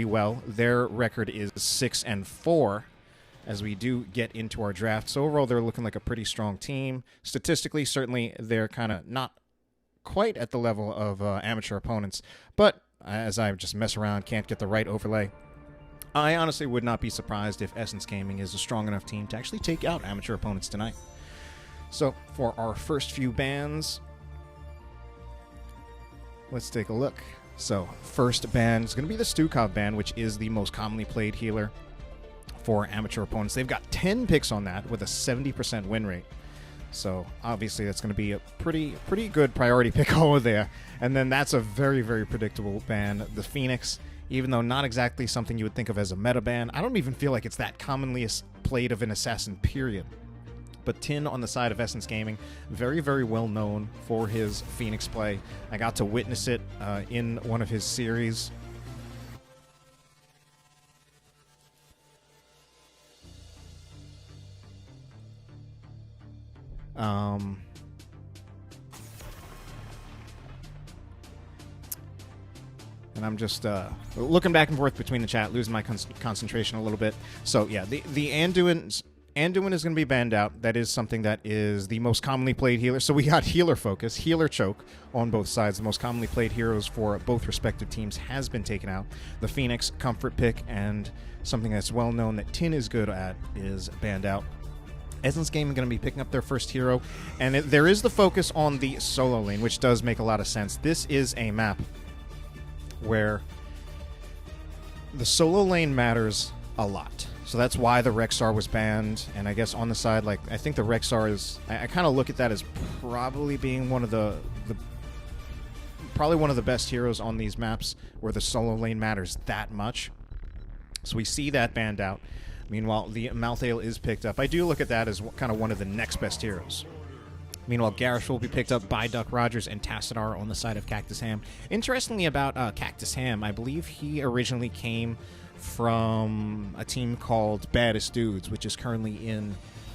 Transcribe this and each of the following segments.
well. Their record is 6-4 as we do get into our draft. So overall, they're looking like a pretty strong team. Statistically, certainly they're kind of not quite at the level of amateur opponents, but as I just mess around, can't get the right overlay, I honestly would not be surprised if Essence Gaming is a strong enough team to actually take out amateur opponents tonight. So for our first few bans, let's take a look. So first ban is going to be the Stukov ban, which is the most commonly played healer for amateur opponents. They've got 10 picks on that with a 70% win rate. So obviously that's going to be a pretty good priority pick over there. And then that's a very, very predictable ban. The Phoenix, even though not exactly something you would think of as a meta ban, I don't even feel like it's that commonly played of an assassin, period. But Tin on the side of Essence Gaming, very, very well known for his Phoenix play. I got to witness it in one of his series. And I'm just looking back and forth between the chat, losing my concentration a little bit. So yeah, the Anduin is going to be banned out. That is something that is the most commonly played healer. So we got healer focus, healer choke on both sides. The most commonly played heroes for both respective teams has been taken out. The Phoenix comfort pick and something that's well known that Tin is good at is banned out. Essence Gaming going to be picking up their first hero, and there is the focus on the solo lane, which does make a lot of sense. This is a map where the solo lane matters a lot. So that's why the Rexar was banned, and I guess on the side, like, I think the Rexar is, I kind of look at that as probably being one of the probably one of the best heroes on these maps where the solo lane matters that much. So we see that banned out. Meanwhile, the Malthael is picked up. I do look at that as kind of one of the next best heroes. Meanwhile, Garrosh will be picked up by Duck Rogers and Tassadar on the side of Cactus Ham. Interestingly about Cactus Ham, I believe he originally came from a team called Baddest Dudes, which is currently in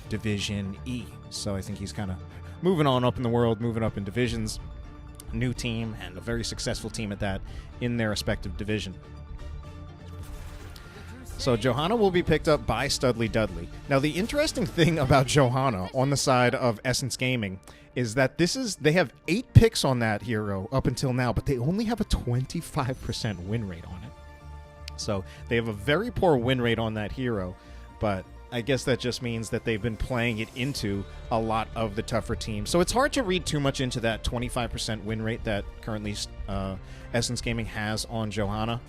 Division E. So I think he's kind of moving on up in the world, moving up in divisions. New team, and a very successful team at that in their respective division. So Johanna will be picked up by Studley Dudley. Now, the interesting thing about Johanna on the side of Essence Gaming is that they have 8 picks on that hero up until now, but they only have a 25% win rate on it. So they have a very poor win rate on that hero, but I guess that just means that they've been playing it into a lot of the tougher teams. So it's hard to read too much into that 25% win rate that currently Essence Gaming has on Johanna.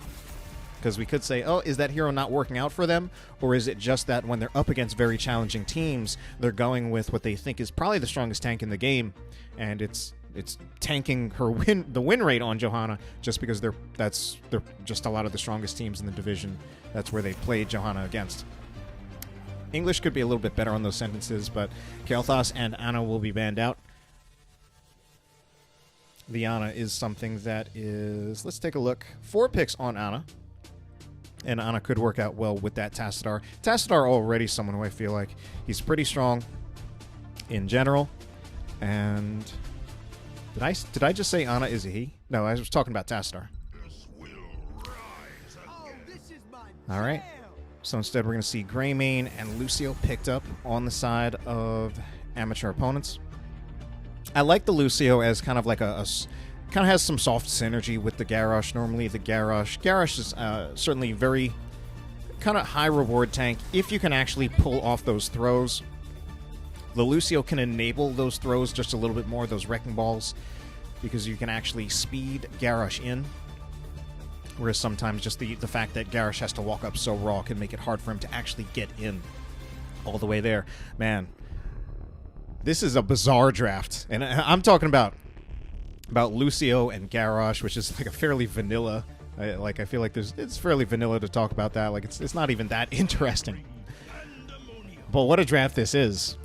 Because we could say, oh, is that hero not working out for them? Or is it just that when they're up against very challenging teams, they're going with what they think is probably the strongest tank in the game, and it's tanking the win rate on Johanna just because they're just a lot of the strongest teams in the division. That's where they played Johanna against. English could be a little bit better on those sentences, but Kael'thas and Ana will be banned out. The Ana is something that is, let's take a look. 4 picks on Ana. And Ana could work out well with that Tassadar. Tassadar already someone who I feel like he's pretty strong in general. And did I just say Ana is a he? No, I was talking about Tassadar. All right. So instead we're going to see Greymane and Lucio picked up on the side of amateur opponents. I like the Lucio as kind of like kind of has some soft synergy with the Garrosh. Normally the Garrosh is certainly very kind of high reward tank if you can actually pull off those throws. The Lucio can enable those throws just a little bit more, those wrecking balls, because you can actually speed Garrosh in. Whereas sometimes just the fact that Garrosh has to walk up so raw can make it hard for him to actually get in all the way there. Man, this is a bizarre draft. And I'm talking about Lucio and Garrosh, which is like a fairly vanilla. I feel like it's fairly vanilla to talk about that. Like it's not even that interesting. But what a draft this is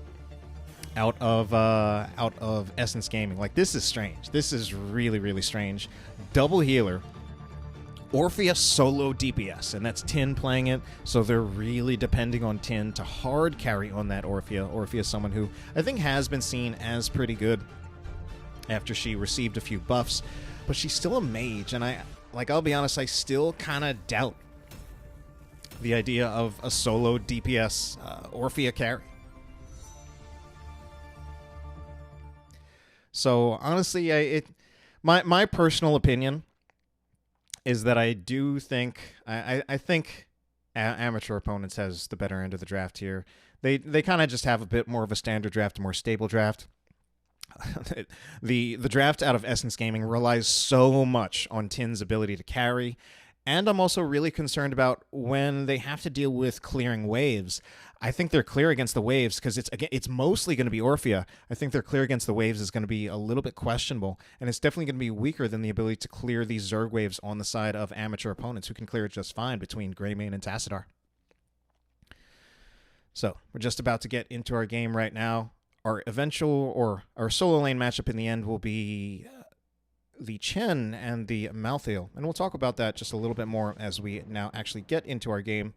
out of Essence Gaming. Like, this is strange. This is really, really strange. Double healer, Orpheus solo DPS, and that's Tin playing it, so they're really depending on Tin to hard carry on that Orpheus. Orpheus, someone who I think has been seen as pretty good after she received a few buffs, but she's still a mage, and I'll be honest, I still kind of doubt the idea of a solo DPS Orphea carry. So honestly, my personal opinion is that I do think I think Amateur Opponents has the better end of the draft here. They kind of just have a bit more of a standard draft, a more stable draft. The draft out of Essence Gaming relies so much on Tin's ability to carry, and I'm also really concerned about when they have to deal with clearing waves. I think they're clear against the waves because it's mostly going to be Orphea. I think they're clear against the waves is going to be a little bit questionable, and it's definitely going to be weaker than the ability to clear these Zerg waves on the side of Amateur Opponents, who can clear it just fine between Greymane and Tassadar. So we're just about to get into our game right now. Our eventual, or our solo lane matchup in the end will be the Chen and the Malthael, and we'll talk about that just a little bit more as we now actually get into our game.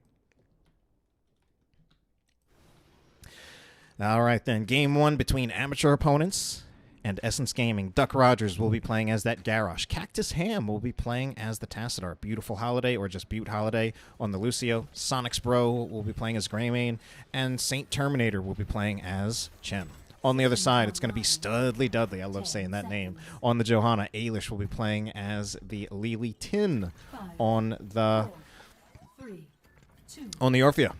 All right, then. Game 1 between Amateur Opponents and Essence Gaming. Duck Rogers will be playing as that Garrosh. Cactus Ham will be playing as the Tassadar. Beautiful Holiday, or just Butte Holiday, on the Lucio. Sonics Bro will be playing as Greymane. And Saint Terminator will be playing as Chen. On the other side, it's going to be Studley Dudley. I love saying that name. On the Johanna, Ailish will be playing as the Lily Tin. On the Orphea,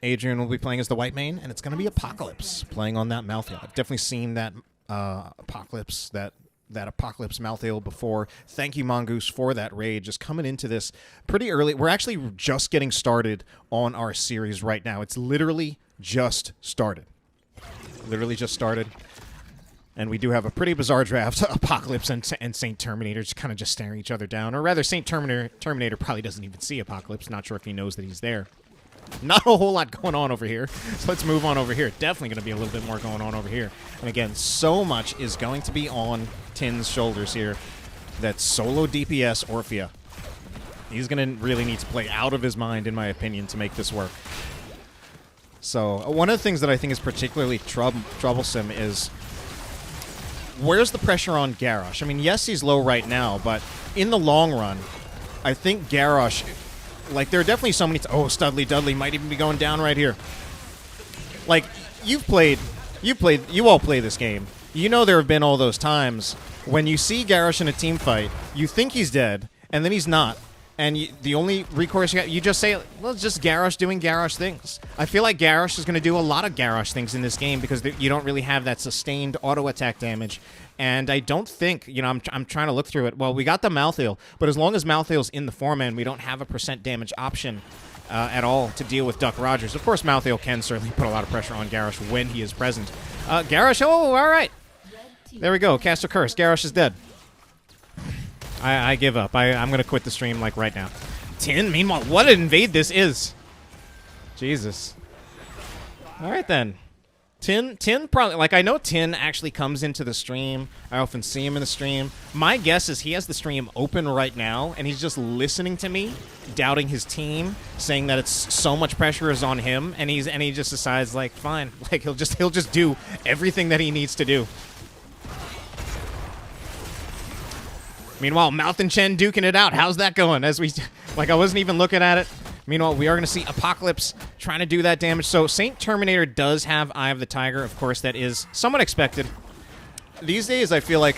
Adrian will be playing as the White Mane, and it's going to be Apocalypse playing on that Malthael. I've definitely seen that Apocalypse, that Apocalypse Malthael before. Thank you, Mongoose, for that raid. Just coming into this pretty early. We're actually just getting started on our series right now. It's literally just started. Literally just started. And we do have a pretty bizarre draft. Apocalypse and Saint Terminator just kind of just staring each other down. Or rather, Saint Terminator probably doesn't even see Apocalypse. Not sure if he knows that he's there. Not a whole lot going on over here. So let's move on over here. Definitely going to be a little bit more going on over here. And again, so much is going to be on Tin's shoulders here. That solo DPS Orphea. He's going to really need to play out of his mind, in my opinion, to make this work. So one of the things that I think is particularly troublesome is, where's the pressure on Garrosh? I mean, yes, he's low right now, but in the long run, I think Garrosh, like, there are definitely so many... Oh, Studley Dudley might even be going down right here. Like, you all play this game. You know there have been all those times when you see Garrosh in a team fight, you think he's dead, and then he's not. And the only recourse you just say, well, it's just Garrosh doing Garrosh things. I feel like Garrosh is going to do a lot of Garrosh things in this game because you don't really have that sustained auto-attack damage. And I don't think, I'm trying to look through it. Well, we got the Malthael, but as long as Malthael's in the foreman, we don't have a % damage option at all to deal with Duck Rogers. Of course, Malthael can certainly put a lot of pressure on Garrosh when he is present. Garrosh, oh, all right. There we go. Cast a curse. Garrosh is dead. I give up. I'm going to quit the stream, like, right now. Tin, meanwhile, what an invade this is. Jesus. All right, then. Tin probably, like, I know Tin actually comes into the stream. I often see him in the stream. My guess is he has the stream open right now, and he's just listening to me, doubting his team, saying that it's so much pressure is on him, and he just decides, like, fine. Like, he'll just do everything that he needs to do. Meanwhile, Mouth and Chen duking it out. How's that going? I wasn't even looking at it. Meanwhile, we are going to see Apocalypse trying to do that damage. So Saint Terminator does have Eye of the Tiger. Of course, that is somewhat expected. These days, I feel like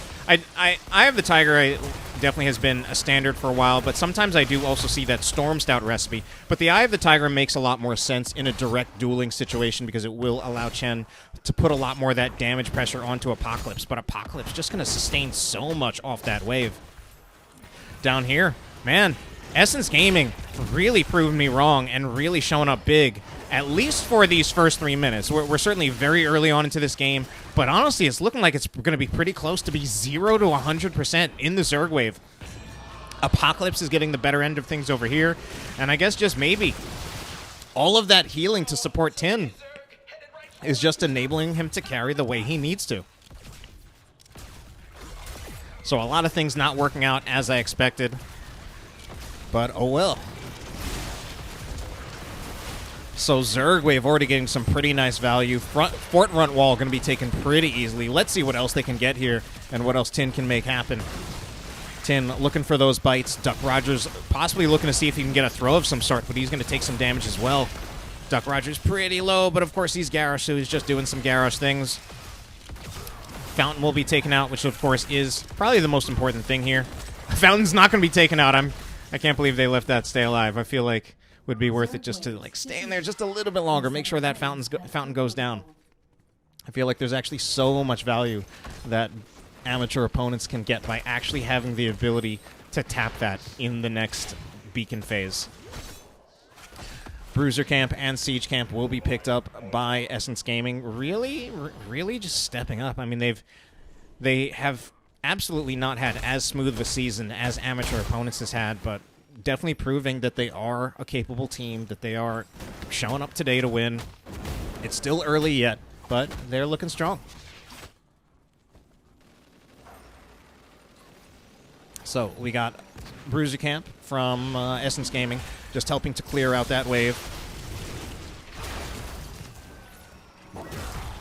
Eye of the Tiger definitely has been a standard for a while, but sometimes I do also see that Storm Stout recipe. But the Eye of the Tiger makes a lot more sense in a direct dueling situation because it will allow Chen to put a lot more of that damage pressure onto Apocalypse. But Apocalypse just going to sustain so much off that wave. Down here, man, Essence Gaming really proved me wrong and really showing up big, at least for these first 3 minutes. We're certainly very early on into this game, but honestly, it's looking like it's going to be pretty close to be 0 to 100% in the Zerg wave. Apocalypse is getting the better end of things over here, and I guess just maybe all of that healing to support Tin is just enabling him to carry the way he needs to. So a lot of things not working out as I expected. But oh well. So Zerg Wave already getting some pretty nice value. Fort front wall going to be taken pretty easily. Let's see what else they can get here and what else Tin can make happen. Tin looking for those bites. Duck Rogers possibly looking to see if he can get a throw of some sort, but he's going to take some damage as well. Duck Rogers pretty low, but of course he's Garrosh, so he's just doing some Garrosh things. Fountain will be taken out, which of course is probably the most important thing here. Fountain's not going to be taken out. I can't believe they left that stay alive. I feel like it would be worth it just to like stay in there just a little bit longer. Make sure that fountain goes down. I feel like there's actually so much value that amateur opponents can get by actually having the ability to tap that in the next beacon phase. Bruiser Camp and Siege Camp will be picked up by Essence Gaming. Really just stepping up. I mean, they have absolutely not had as smooth of a season as amateur opponents has had, but definitely proving that they are a capable team, that they are showing up today to win. It's still early yet, but they're looking strong. So we got Bruiser Camp from Essence Gaming just helping to clear out that wave.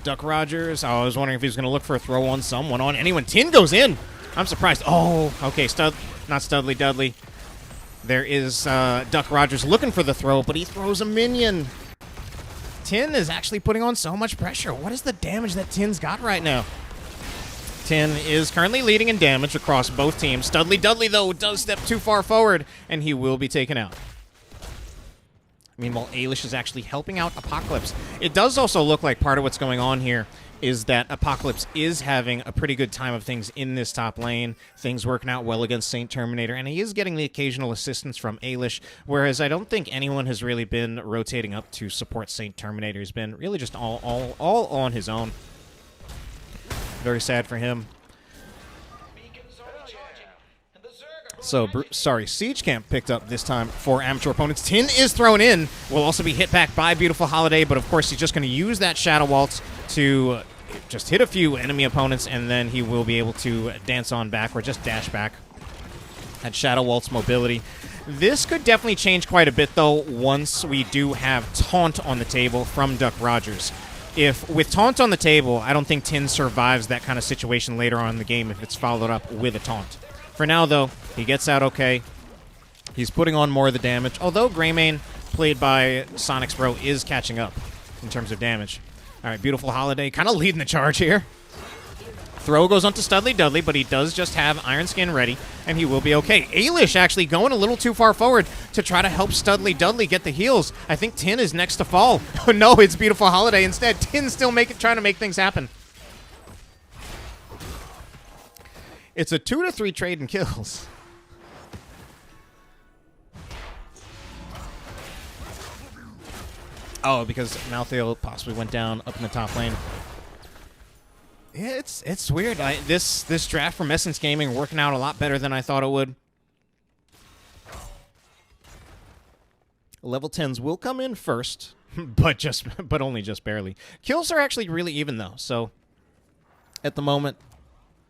Duck Rogers, I was wondering if he was going to look for a throw on someone, on anyone. Tin goes in. I'm surprised. Oh, okay, not Studley Dudley. There is Duck Rogers looking for the throw, but he throws a minion. Tin is actually putting on so much pressure. What is the damage that Tin's got right now? Tin is currently leading in damage across both teams. Studley Dudley, though, does step too far forward, and he will be taken out. Meanwhile, Ailish is actually helping out Apocalypse. It does also look like part of what's going on here is that Apocalypse is having a pretty good time of things in this top lane. Things working out well against Saint Terminator, and he is getting the occasional assistance from Ailish, whereas I don't think anyone has really been rotating up to support Saint Terminator. He's been really just all on his own. Very sad for him. So, Siege Camp picked up this time for amateur opponents. Tin is thrown in. Will also be hit back by Beautiful Holiday, but of course he's just going to use that Shadow Waltz to just hit a few enemy opponents, and then he will be able to dance on back or just dash back. That Shadow Waltz mobility. This could definitely change quite a bit, though, once we do have Taunt on the table from Duck Rogers. If with Taunt on the table, I don't think Tin survives that kind of situation later on in the game if it's followed up with a Taunt. For now, though, he gets out okay. He's putting on more of the damage, although Greymane, played by Sonic's Bro, is catching up in terms of damage. All right, Beautiful Holiday kind of leading the charge here. Throw goes onto Studley Dudley, but he does just have Iron Skin ready, and he will be okay. Ailish actually going a little too far forward to try to help Studley Dudley get the heals. I think Tin is next to fall. Oh, no, it's Beautiful Holiday instead. Tin's still trying to make things happen. It's a 2-3 trade in kills. Oh, because Malthael possibly went down up in the top lane. Yeah, it's weird. This draft from Essence Gaming working out a lot better than I thought it would. Level 10s will come in first, but only just barely. Kills are actually really even though, so at the moment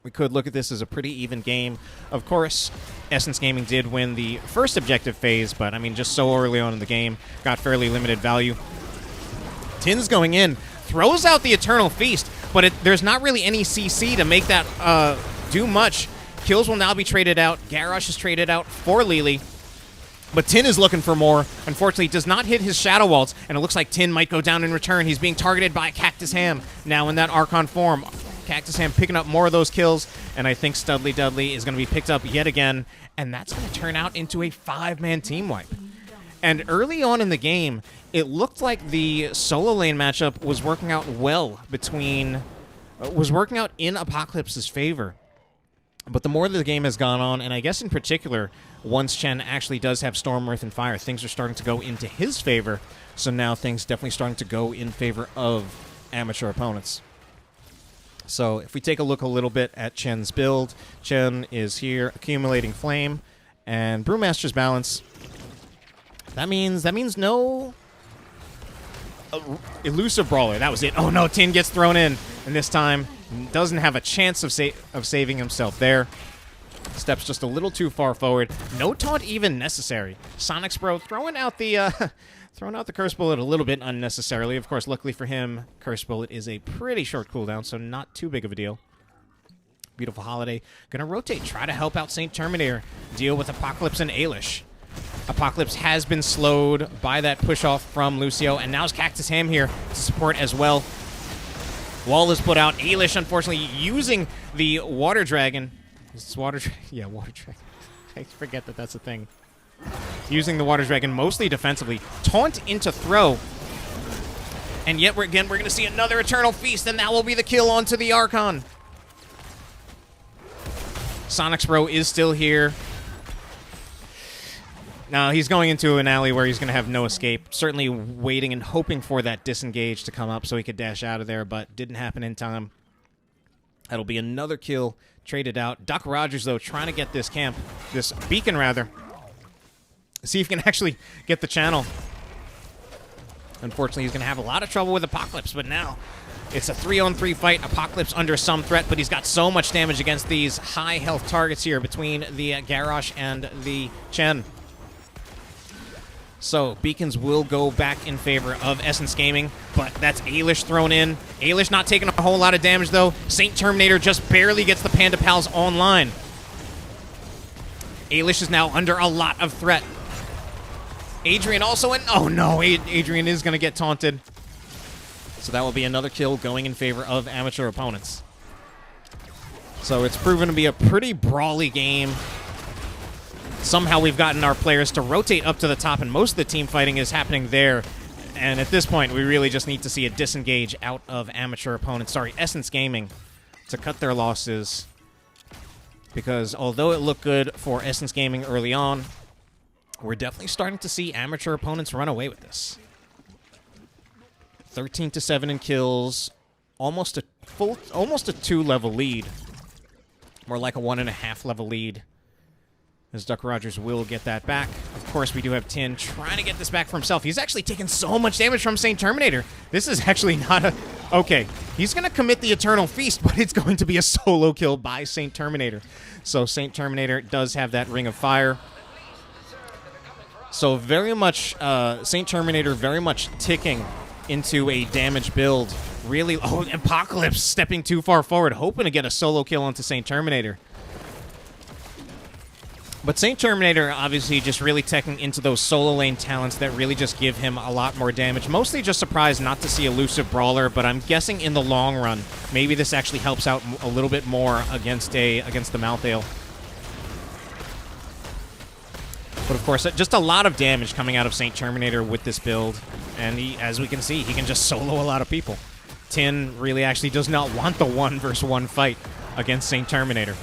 we could look at this as a pretty even game. Of course, Essence Gaming did win the first objective phase, but I mean, just so early on in the game, got fairly limited value. Tin's going in, throws out the Eternal Feast, but there's not really any CC to make that do much. Kills will now be traded out. Garrosh is traded out for Lili. But Tin is looking for more. Unfortunately, does not hit his Shadow Waltz, and it looks like Tin might go down in return. He's being targeted by Cactus Ham, now in that Archon form. Cactus Ham picking up more of those kills, and I think Studley Dudley is going to be picked up yet again, and that's going to turn out into a 5-man team wipe. And early on in the game, it looked like the solo lane matchup was working out well was working out in Apocalypse's favor. But the more the game has gone on, and I guess in particular, once Chen actually does have Storm, Earth, and Fire, things are starting to go into his favor, so now things definitely starting to go in favor of amateur opponents. So if we take a look a little bit at Chen's build, Chen is here accumulating flame and Brewmaster's balance. That means no elusive brawler. That was it. Oh no, Tin gets thrown in, and this time doesn't have a chance of saving himself there. Steps just a little too far forward. No taunt even necessary. Sonic's Bro throwing out the Curse Bullet a little bit unnecessarily. Of course, luckily for him, Curse Bullet is a pretty short cooldown, so not too big of a deal. Beautiful Holiday. Gonna rotate, try to help out Saint Terminator deal with Apocalypse and Ailish. Apocalypse has been slowed by that push-off from Lucio, and now it's Cactus Ham here to support as well. Wall is put out. Ailish, unfortunately, using the Water Dragon. Is this Water Dragon? Yeah, Water Dragon. I forget that that's a thing. Using the Water Dragon mostly defensively. Taunt into throw. And yet, we're going to see another Eternal Feast, and that will be the kill onto the Archon. Sonic's Bro is still here. Now, he's going into an alley where he's going to have no escape. Certainly waiting and hoping for that disengage to come up so he could dash out of there, but didn't happen in time. That'll be another kill traded out. Duck Rogers, though, trying to get this camp, this beacon, rather. See if he can actually get the channel. Unfortunately, he's going to have a lot of trouble with Apocalypse, but now it's a 3-on-3 fight. Apocalypse under some threat, but he's got so much damage against these high health targets here between the Garrosh and the Chen. So, beacons will go back in favor of Essence Gaming, but that's Ailish thrown in. Ailish not taking a whole lot of damage, though. Saint Terminator just barely gets the Panda Pals online. Ailish is now under a lot of threat. Adrian also in. Oh, no. Adrian is going to get taunted. So that will be another kill going in favor of amateur opponents. So it's proven to be a pretty brawly game. Somehow we've gotten our players to rotate up to the top, and most of the team fighting is happening there. And at this point, we really just need to see a disengage out of amateur opponents. Sorry, Essence Gaming to cut their losses. Because although it looked good for Essence Gaming early on, we're definitely starting to see amateur opponents run away with this. 13-7 in kills, almost a 2-level lead. More like a 1.5 level lead. As Duck Rogers will get that back. Of course, we do have Tin trying to get this back for himself. He's actually taken so much damage from Saint Terminator. This is actually not a... Okay, he's going to commit the Eternal Feast, but it's going to be a solo kill by Saint Terminator. So Saint Terminator does have that Ring of Fire. So very much, Saint Terminator very much ticking into a damage build. Really... Oh, Apocalypse stepping too far forward, hoping to get a solo kill onto Saint Terminator. But Saint Terminator obviously just really teching into those solo lane talents that really just give him a lot more damage. Mostly just surprised not to see Elusive Brawler, but I'm guessing in the long run, maybe this actually helps out a little bit more against the Malthael. But of course, just a lot of damage coming out of Saint Terminator with this build. And he, as we can see, he can just solo a lot of people. Tin really actually does not want the 1-versus-1 fight against Saint Terminator.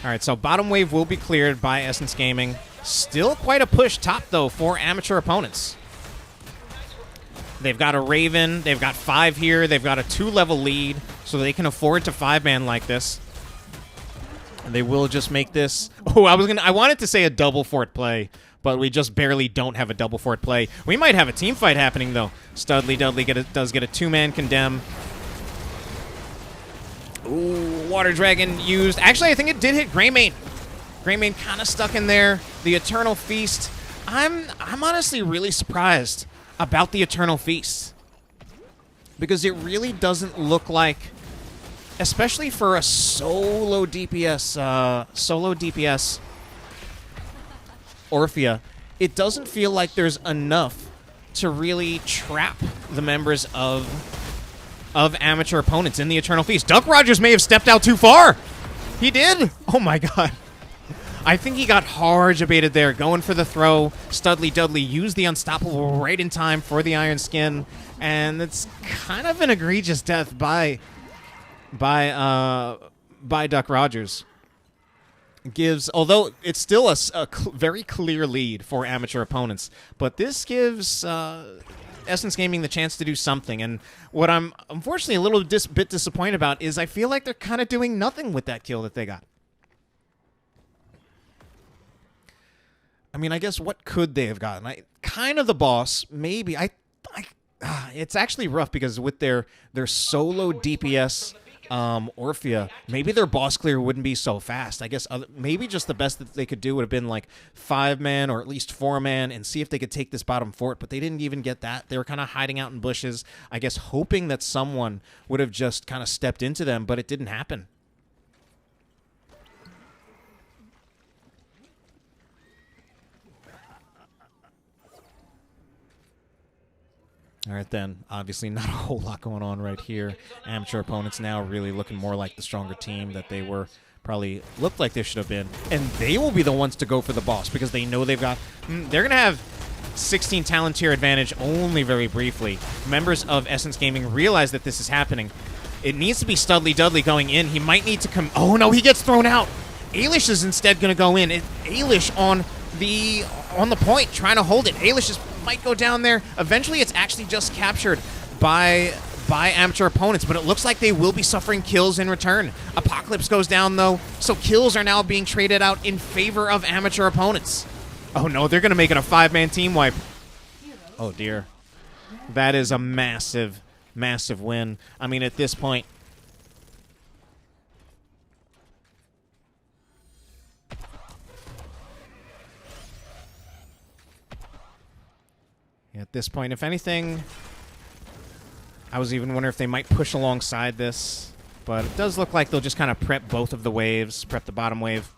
All right, so bottom wave will be cleared by Essence Gaming. Still quite a push top, though, for amateur opponents. They've got a Raven. They've got 5 here. They've got a 2-level lead, so they can afford to 5-man like this. And they will just make this... Oh, I wanted to say a double fort play, but we just barely don't have a double fort play. We might have a team fight happening, though. Studley Dudley does get a 2-man condemn. Ooh, Water Dragon used. Actually, I think it did hit Greymane. Greymane kind of stuck in there. The Eternal Feast. I'm honestly really surprised about the Eternal Feast. Because it really doesn't look like, especially for a solo DPS Orphea, it doesn't feel like there's enough to really trap the members of amateur opponents in the Eternal Feast. Duck Rogers may have stepped out too far. He did. Oh my god. I think he got hard debated there, going for the throw. Studley Dudley used the Unstoppable right in time for the Iron Skin, and it's kind of an egregious death by Duck Rogers. Although it's still a very clear lead for amateur opponents, but this gives Essence Gaming the chance to do something. And what I'm unfortunately a little bit disappointed about is I feel like they're kind of doing nothing with that kill that they got. I mean, I guess what could they have gotten? Kind of the boss, maybe. It's actually rough because with their solo DPS Orphea, maybe their boss clear wouldn't be so fast. I guess maybe just the best that they could do would have been like 5-man or at least 4-man and see if they could take this bottom fort, but they didn't even get that. They were kind of hiding out in bushes, I guess hoping that someone would have just kind of stepped into them, but it didn't happen. All right, then. Obviously not a whole lot going on right here. Amateur opponents now really looking more like the stronger team that they were probably looked like they should have been. And they will be the ones to go for the boss because they know they've got... They're going to have 16 talent tier advantage only very briefly. Members of Essence Gaming realize that this is happening. It needs to be Studley Dudley going in. He might need to come... Oh, no, he gets thrown out. Ailish is instead going to go in. Ailish on the point, trying to hold it. Ailish is... might go down there. Eventually, it's actually just captured by amateur opponents, but it looks like they will be suffering kills in return. Apocalypse goes down, though, so kills are now being traded out in favor of amateur opponents. Oh, no, they're going to make it a 5-man team wipe. Oh, dear. That is a massive, massive win. I mean, at this point... At this point, if anything, I was even wondering if they might push alongside this, but it does look like they'll just kind of prep both of the waves, prep the bottom wave.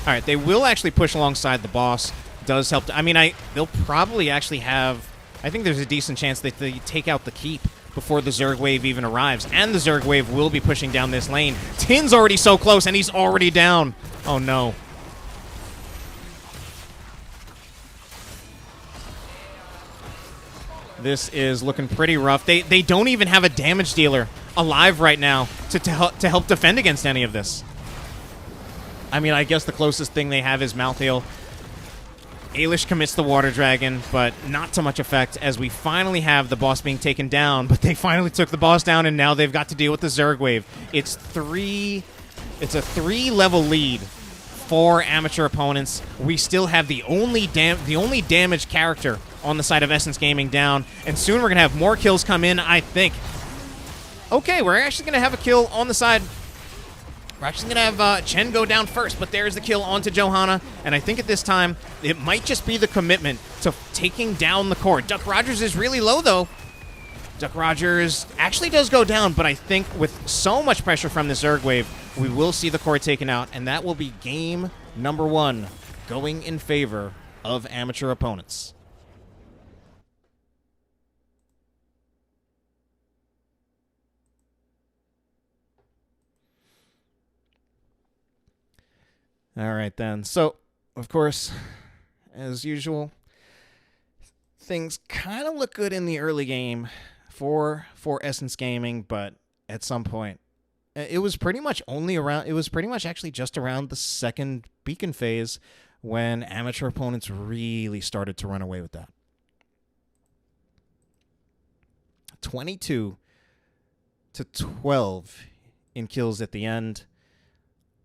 All right, they will actually push alongside the boss. Does help. I mean, they'll probably actually have... I think there's a decent chance that they take out the keep before the Zerg wave even arrives, and the Zerg wave will be pushing down this lane. Tin's already so close, and he's already down. Oh, no. This is looking pretty rough. They don't even have a damage dealer alive right now to help defend against any of this. I mean, I guess the closest thing they have is Malthael. Ailish commits the Water Dragon, but not to much effect as we finally have the boss being taken down. But they finally took the boss down, and now they've got to deal with the Zerg wave. It's a 3-level lead for amateur opponents. We still have the only damaged character on the side of Essence Gaming down, and soon we're going to have more kills come in, I think. Okay, we're actually going to have a kill on the side. We're actually going to have Chen go down first, but there's the kill onto Johanna, and I think at this time, it might just be the commitment to taking down the core. Duck Rogers is really low, though. Duck Rogers actually does go down, but I think with so much pressure from the Zerg wave, we will see the core taken out, and that will be game number 1 going in favor of amateur opponents. All right, then. So, of course, as usual, things kind of look good in the early game for Essence Gaming, but at some point, it was pretty much actually just around the second beacon phase when amateur opponents really started to run away with that. 22-12 in kills at the end.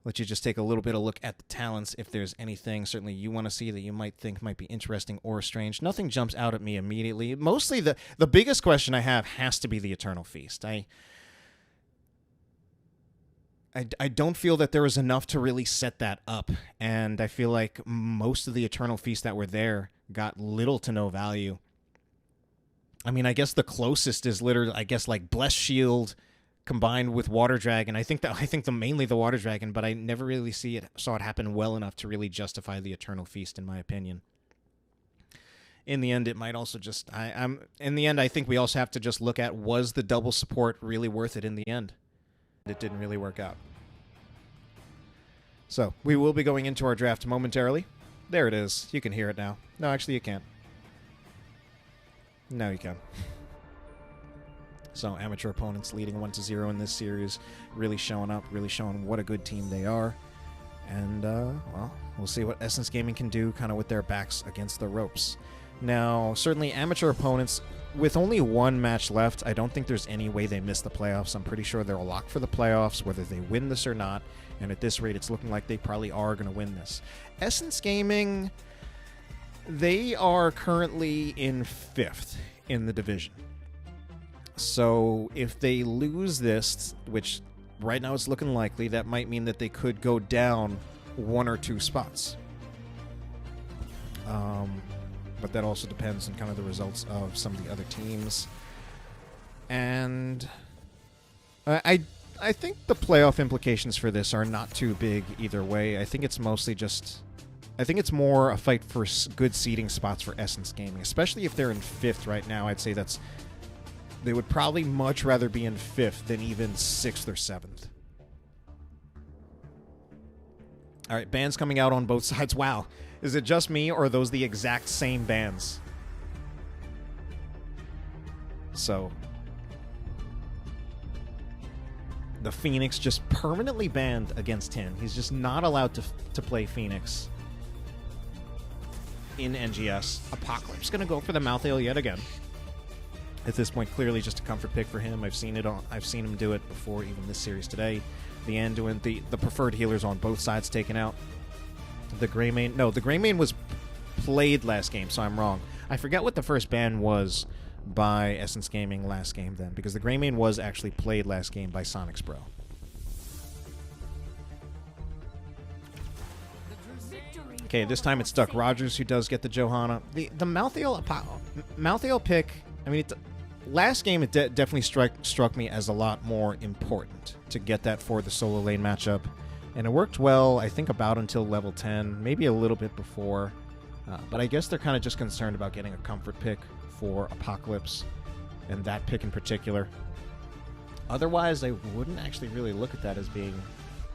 Let you just take a little bit of look at the talents if there's anything certainly you want to see that you might think might be interesting or strange. Nothing jumps out at me immediately. Mostly the biggest question I have has to be the Eternal Feast. I don't feel that there was enough to really set that up, and I feel like most of the Eternal Feast that were there got little to no value. I mean, I guess the closest is literally, I guess, like Blessed Shield combined with Water Dragon. I think mainly the Water Dragon, but I never really saw it happen well enough to really justify the Eternal Feast, in my opinion. In the end, it might also just in the end, I think we also have to just look at, was the double support really worth it in the end? It didn't really work out. So we will be going into our draft momentarily. There it is. You can hear it now. No, actually you can't. No, you can. So amateur opponents leading 1-0 in this series, really showing up, really showing what a good team they are. And, well, we'll see what Essence Gaming can do kind of with their backs against the ropes. Now, certainly amateur opponents, with only one match left, I don't think there's any way they miss the playoffs. I'm pretty sure they're a lock for the playoffs, whether they win this or not. And at this rate, it's looking like they probably are going to win this. Essence Gaming, they are currently in 5th in the division. So if they lose this, which right now it's looking likely, that might mean that they could go down 1 or 2 spots. But that also depends on kind of the results of some of the other teams. And I think the playoff implications for this are not too big either way. I think it's mostly just... I think it's more a fight for good seeding spots for Essence Gaming, especially if they're in 5th right now. I'd say that's... They would probably much rather be in 5th than even 6th or 7th. All right, bans coming out on both sides. Wow. Is it just me, or are those the exact same bans? So... The Phoenix just permanently banned against Tin. He's just not allowed to play Phoenix in NGS. Apocalypse going to go for the Mouth Ale yet again. At this point, clearly just a comfort pick for him. I've seen him do it before, even this series today. The Anduin, the preferred healers on both sides taken out. The Greymane, no, the Greymane was played last game, so I'm wrong. I forget what the first ban was by Essence Gaming last game then, because the Greymane was actually played last game by Sonic's Bro. Okay, this time it's Duck Rogers who does get the Johanna. The Mouth Ale pick, I mean, last game it definitely struck me as a lot more important to get that for the solo lane matchup. And it worked well, I think, about until level 10, maybe a little bit before. But I guess they're kind of just concerned about getting a comfort pick for Apocalypse, and that pick in particular. Otherwise, I wouldn't actually really look at that as being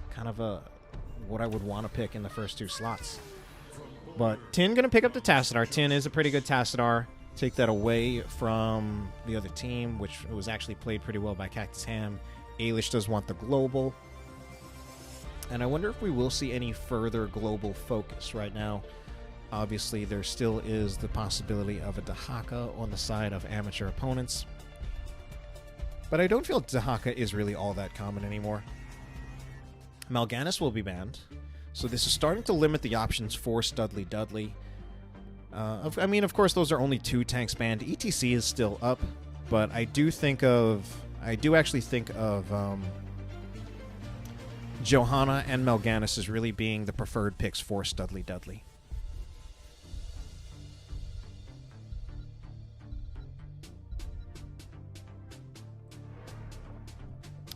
kind of what I would want to pick in the first 2 slots. But Tin going to pick up the Tassadar. Tin is a pretty good Tassadar. Take that away from the other team, which was actually played pretty well by Cactus Ham. Ailish does want the global. And I wonder if we will see any further global focus right now. Obviously, there still is the possibility of a Dahaka on the side of amateur opponents. But I don't feel Dahaka is really all that common anymore. Mal'Ganis will be banned. So this is starting to limit the options for Studley Dudley. I mean, of course, those are only 2 tanks banned. ETC is still up. But I do actually think of Johanna and Mal'Ganis as really being the preferred picks for Studley Dudley.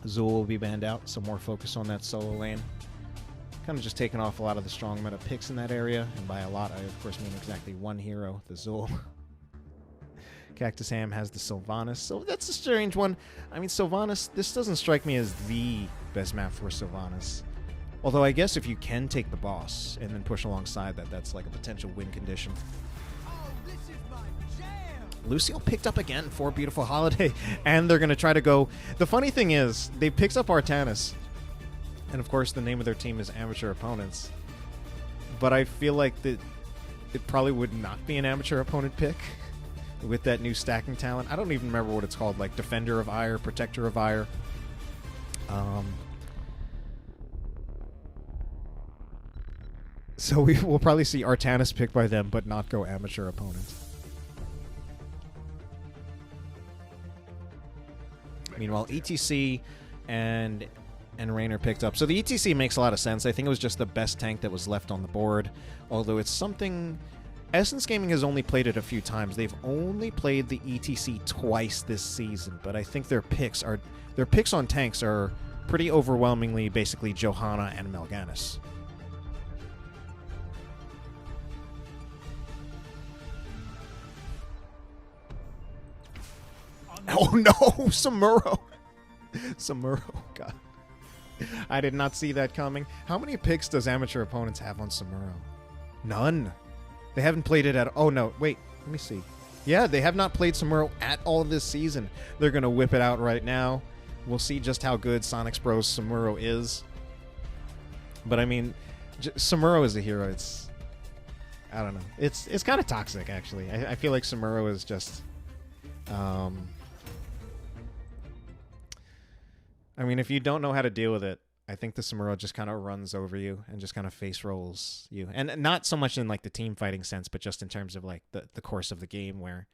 Zul will be banned out, so more focus on that solo lane. Kind of just taking off a lot of the strong meta picks in that area, and by a lot, I of course mean exactly one hero, the Zul. Cactus Ham has the Sylvanas, so that's a strange one. I mean, Sylvanas, this doesn't strike me as the best map for Sylvanas. Although I guess if you can take the boss and then push alongside that, that's like a potential win condition. Lucio picked up again for Beautiful Holiday, and they're going to try to go... The funny thing is, they picked up Artanis, and of course the name of their team is Amateur Opponents, but I feel like that it probably would not be an amateur opponent pick with that new stacking talent. I don't even remember what it's called, like Defender of Ire, Protector of Ire. So we will probably see Artanis picked by them, but not go amateur opponent. Meanwhile, ETC and Raynor picked up. So the ETC makes a lot of sense. I think it was just the best tank that was left on the board. Although it's something... Essence Gaming has only played it a few times. They've only played the ETC twice this season. But I think their picks on tanks are pretty overwhelmingly basically Johanna and Mal'Ganis. Oh no, Samuro. Samuro, God. I did not see that coming. How many picks does amateur opponents have on Samuro? None. They haven't played it at... Oh no, wait, let me see. Yeah, they have not played Samuro at all this season. They're going to whip it out right now. We'll see just how good Sonic's Bros Samuro is. But I mean, Samuro is a hero. It's... I don't know. It's kind of toxic, actually. I feel like Samuro is just... I mean, if you don't know how to deal with it, I think the Samuro just kind of runs over you and just kind of face rolls you. And not so much in like the team fighting sense, but just in terms of like the course of the game where,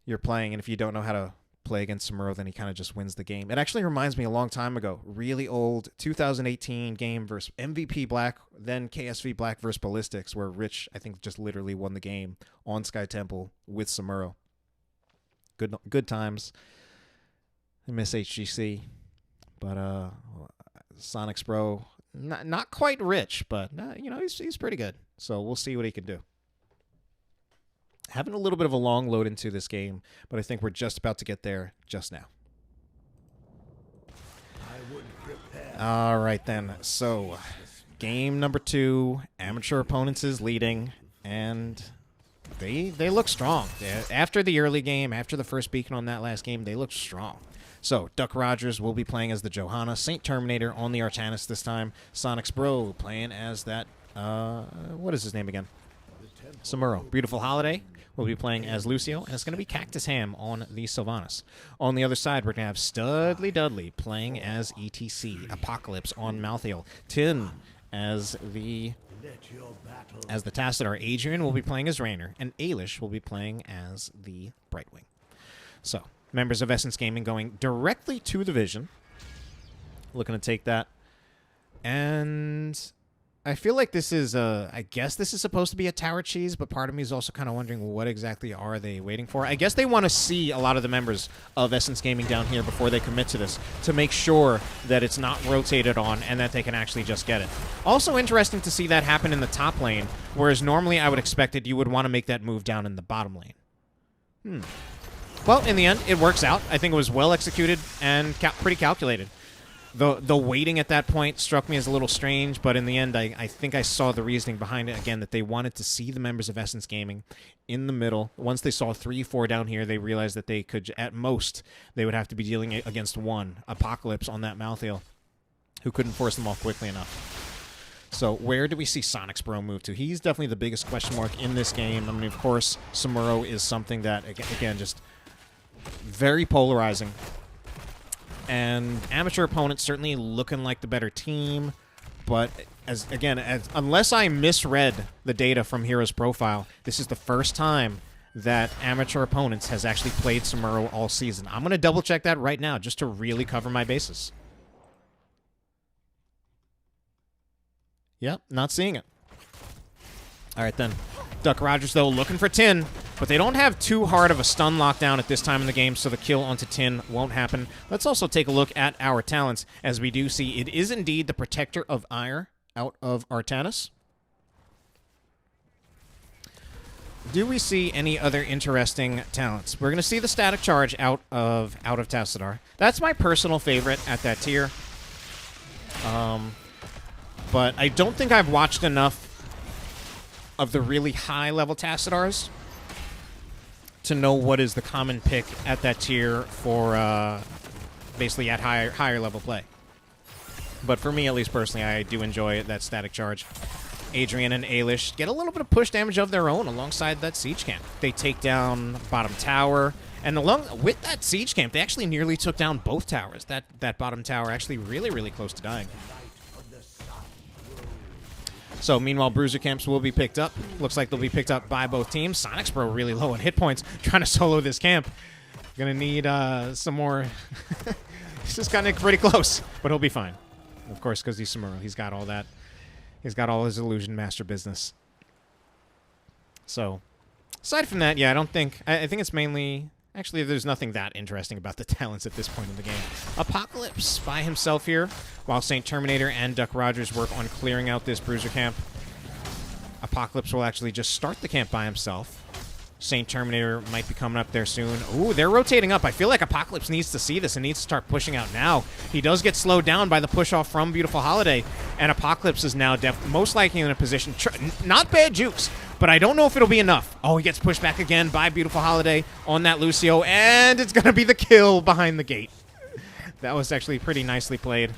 you're playing, and if you don't know how to play against Samuro, then he kind of just wins the game. It actually reminds me a long time ago, really old 2018 game versus MVP Black, then KSV Black versus Ballistics, where Rich, I think, just literally won the game on Sky Temple with Samuro. Good times. I miss HGC, but Sonic's Bro, not quite Rich, but you know, he's pretty good. So we'll see what he can do. Having a little bit of a long load into this game, but I think we're just about to get there just now. All right, then. So, game number 2, amateur opponents is leading, and they look strong. After the early game, after the first beacon on that last game, they look strong. So, Duck Rogers will be playing as the Johanna, Saint Terminator on the Artanis this time, Sonic's Bro playing as that, what is his name again? Samuro. Beautiful Holiday will be playing as Lucio, and it's going to be Cactus Ham on the Sylvanas. On the other side, we're going to have Studley Dudley playing as ETC, Apocalypse on Malthael, Tin as the Tacittar. Adrian will be playing as Raynor, and Ailish will be playing as the Brightwing. So, members of Essence Gaming going directly to the Vision. Looking to take that. And I feel like this is, I guess this is supposed to be a tower cheese, but part of me is also kind of wondering what exactly are they waiting for. I guess they want to see a lot of the members of Essence Gaming down here before they commit to this to make sure that it's not rotated on and that they can actually just get it. Also interesting to see that happen in the top lane, whereas normally I would expect it you would want to make that move down in the bottom lane. Well, in the end, it works out. I think it was well executed and pretty calculated. The waiting at that point struck me as a little strange, but in the end, I think I saw the reasoning behind it. Again, that they wanted to see the members of Essence Gaming in the middle. Once they saw 3-4 down here, they realized that they could, at most, they would have to be dealing against one, Apocalypse on that Malthael, who couldn't force them off quickly enough. So where do we see Sonic's Bro move to? He's definitely the biggest question mark in this game. I mean, of course, Samuro is something that, again, just very polarizing. And amateur opponents certainly looking like the better team, but unless I misread the data from Hero's profile, this is the first time that amateur opponents has actually played Samuro all season. I'm going to double check that right now just to really cover my bases. Yep, not seeing it. All right, then. Duck Rogers, though, looking for Tin, but they don't have too hard of a stun lockdown at this time in the game, so the kill onto Tin won't happen. Let's also take a look at our talents, as we do see it is indeed the Protector of Ire out of Artanis. Do we see any other interesting talents? We're going to see the Static Charge out of Tacittar. That's my personal favorite at that tier. But I don't think I've watched enough of the really high-level Tacitars to know what is the common pick at that tier for basically at higher level play. But for me, at least personally, I do enjoy that Static Charge. Adrian and Ailish get a little bit of push damage of their own alongside that Siege Camp. They take down bottom tower, and with that Siege Camp, they actually nearly took down both towers. That bottom tower actually really, really close to dying. So, meanwhile, Bruiser Camps will be picked up. Looks like they'll be picked up by both teams. Sonic's Bro really low on hit points, trying to solo this camp. Gonna need some more. He's just gotten pretty close, but he'll be fine. Of course, because he's Samuro. He's got all that. He's got all his Illusion Master business. So, aside from that, yeah, I think it's mainly... Actually, there's nothing that interesting about the talents at this point in the game. Apocalypse by himself here, while Saint Terminator and Duck Rogers work on clearing out this Bruiser camp. Apocalypse will actually just start the camp by himself. Saint Terminator might be coming up there soon. Ooh, they're rotating up. I feel like Apocalypse needs to see this and needs to start pushing out now. He does get slowed down by the push-off from Beautiful Holiday, and Apocalypse is now most likely in a position... Not bad jukes, but I don't know if it'll be enough. Oh, he gets pushed back again by Beautiful Holiday on that Lucio, and it's going to be the kill behind the gate. That was actually pretty nicely played.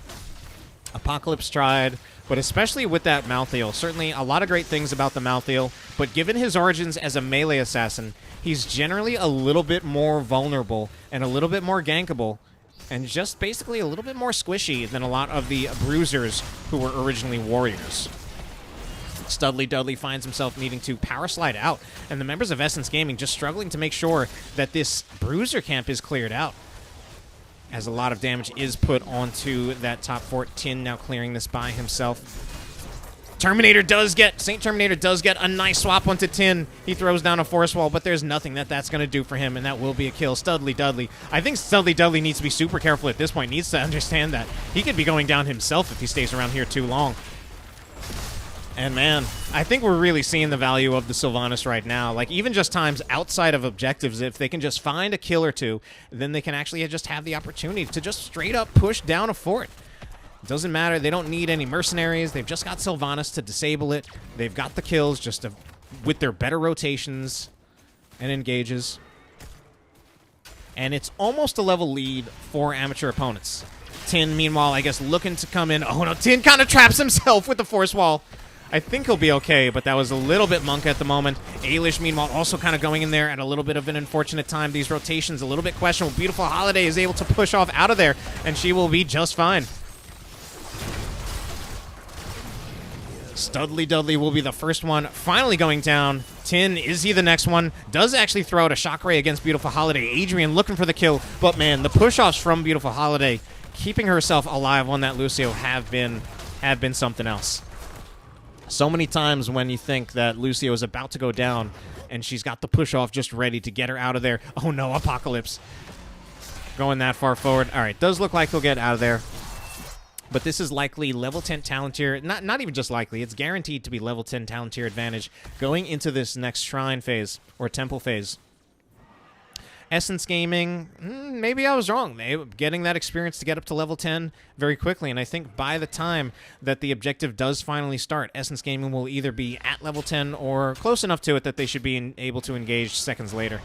Apocalypse tried, but especially with that Malthael, certainly a lot of great things about the Malthael, but given his origins as a melee assassin, he's generally a little bit more vulnerable and a little bit more gankable, and just basically a little bit more squishy than a lot of the bruisers who were originally warriors. Studley Dudley finds himself needing to power slide out, and the members of Essence Gaming just struggling to make sure that this bruiser camp is cleared out, as a lot of damage is put onto that top fort. Tin now clearing this by himself. Saint Terminator does get a nice swap onto Tin. He throws down a force wall, but there's nothing that's going to do for him, and that will be a kill. Studley Dudley. I think Studley Dudley needs to be super careful at this point, needs to understand that he could be going down himself if he stays around here too long. And man, I think we're really seeing the value of the Sylvanas right now. Like, even just times outside of objectives, if they can just find a kill or two, then they can actually just have the opportunity to just straight up push down a fort. Doesn't matter. They don't need any mercenaries. They've just got Sylvanas to disable it. They've got the kills just with their better rotations and engages. And it's almost a level lead for amateur opponents. Tin, meanwhile, I guess looking to come in. Oh no, Tin kind of traps himself with the force wall. I think he'll be okay, but that was a little bit monk at the moment. Ailish, meanwhile, also kind of going in there at a little bit of an unfortunate time. These rotations a little bit questionable. Beautiful Holiday is able to push off out of there, and she will be just fine. Studley Dudley will be the first one finally going down. Tin, is he the next one? Does actually throw out a shock ray against Beautiful Holiday. Adrian looking for the kill, but man, the push-offs from Beautiful Holiday, keeping herself alive on that Lucio, have been something else. So many times when you think that Lucio is about to go down, and she's got the push-off just ready to get her out of there. Oh no, Apocalypse. Going that far forward. All right, does look like he'll get out of there. But this is likely level 10 talent tier. Not even just likely. It's guaranteed to be level 10 talent tier advantage going into this next shrine phase or temple phase. Essence Gaming, maybe I was wrong. Getting that experience to get up to level 10 very quickly. And I think by the time that the objective does finally start, Essence Gaming will either be at level 10 or close enough to it that they should be able to engage seconds later.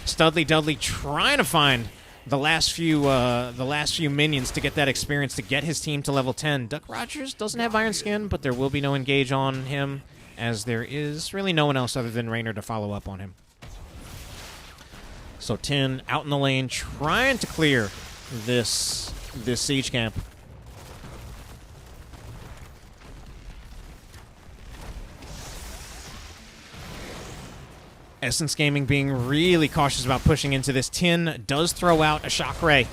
Studley Dudley trying to find the last few minions to get that experience to get his team to level 10. Duck Rogers doesn't have Iron Skin, but there will be no engage on him, as there is really no one else other than Raynor to follow up on him. So Tin out in the lane trying to clear this siege camp. Essence Gaming being really cautious about pushing into this. Tin does throw out a shock ray.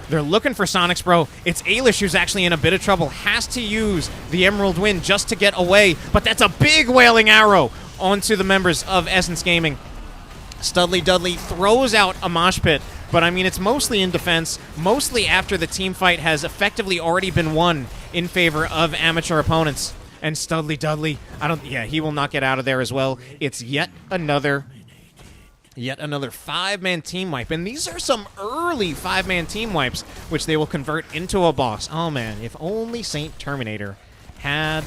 They're looking for Sonics, bro. It's Ailish who's actually in a bit of trouble. Has to use the Emerald Wind just to get away. But that's a big wailing arrow onto the members of Essence Gaming. Studley Dudley throws out a mosh pit. But, I mean, it's mostly in defense. Mostly after the team fight has effectively already been won in favor of amateur opponents. And Studley Dudley, he will not get out of there as well. It's yet another 5-man team wipe. And these are some early 5-man team wipes, which they will convert into a boss. Oh, man, if only Saint Terminator had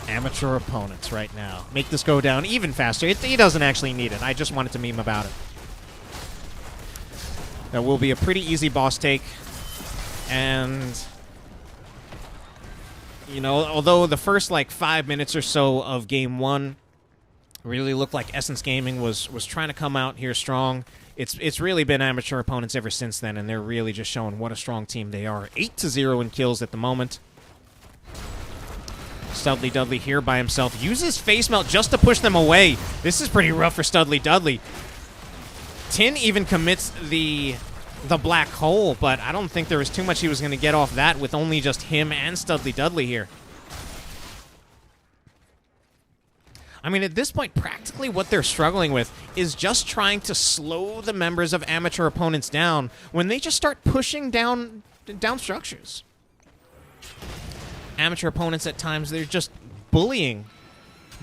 amateur opponents right now. Make this go down even faster. He doesn't actually need it. I just wanted to meme about it. That will be a pretty easy boss take. And, you know, although the first, 5 minutes or so of Game 1 really looked like Essence Gaming was trying to come out here strong, it's really been amateur opponents ever since then, and they're really just showing what a strong team they are. 8-0 in kills at the moment. Studley Dudley here by himself. Uses Face Melt just to push them away. This is pretty rough for Studley Dudley. Tin even commits the black hole, but I don't think there was too much he was going to get off that with only just him and Studley Dudley here. I mean, at this point, practically what they're struggling with is just trying to slow the members of amateur opponents down when they just start pushing down structures. Amateur opponents at times, they're just bullying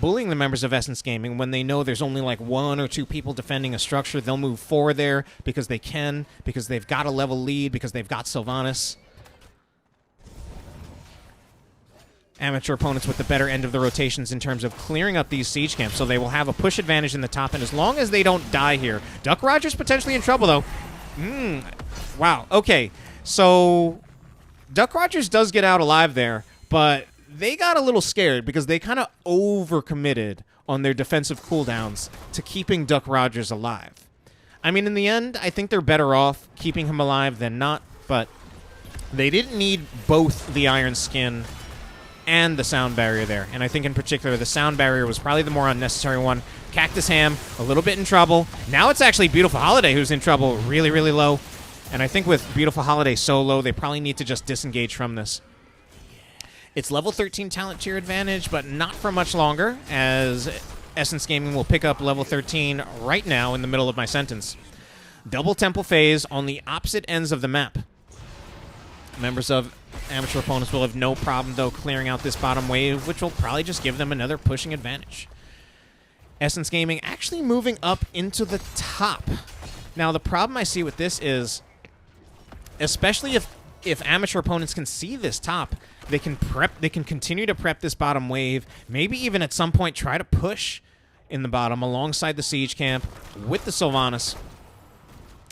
the members of Essence Gaming when they know there's only 1 or 2 people defending a structure. They'll move forward there because they can, because they've got a level lead, because they've got Sylvanas. Amateur opponents with the better end of the rotations in terms of clearing up these siege camps, so they will have a push advantage in the top, and as long as they don't die here. Duck Rogers potentially in trouble, though. Wow, okay. So Duck Rogers does get out alive there, but they got a little scared because they kind of overcommitted on their defensive cooldowns to keeping Duck Rogers alive. I mean, in the end, I think they're better off keeping him alive than not, but they didn't need both the Iron Skin and the sound barrier there. And I think in particular the sound barrier was probably the more unnecessary one. Cactus Ham, a little bit in trouble. Now it's actually Beautiful Holiday who's in trouble, really, really low. And I think with Beautiful Holiday so low, they probably need to just disengage from this. It's level 13 talent tier advantage, but not for much longer, as Essence Gaming will pick up level 13 right now in the middle of my sentence. Double Temple Phase on the opposite ends of the map. Members of Amateur Opponents will have no problem, though, clearing out this bottom wave, which will probably just give them another pushing advantage. Essence Gaming actually moving up into the top. Now, the problem I see with this is, especially if Amateur Opponents can see this top, they can continue to prep this bottom wave, maybe even at some point try to push in the bottom alongside the Siege Camp with the Sylvanas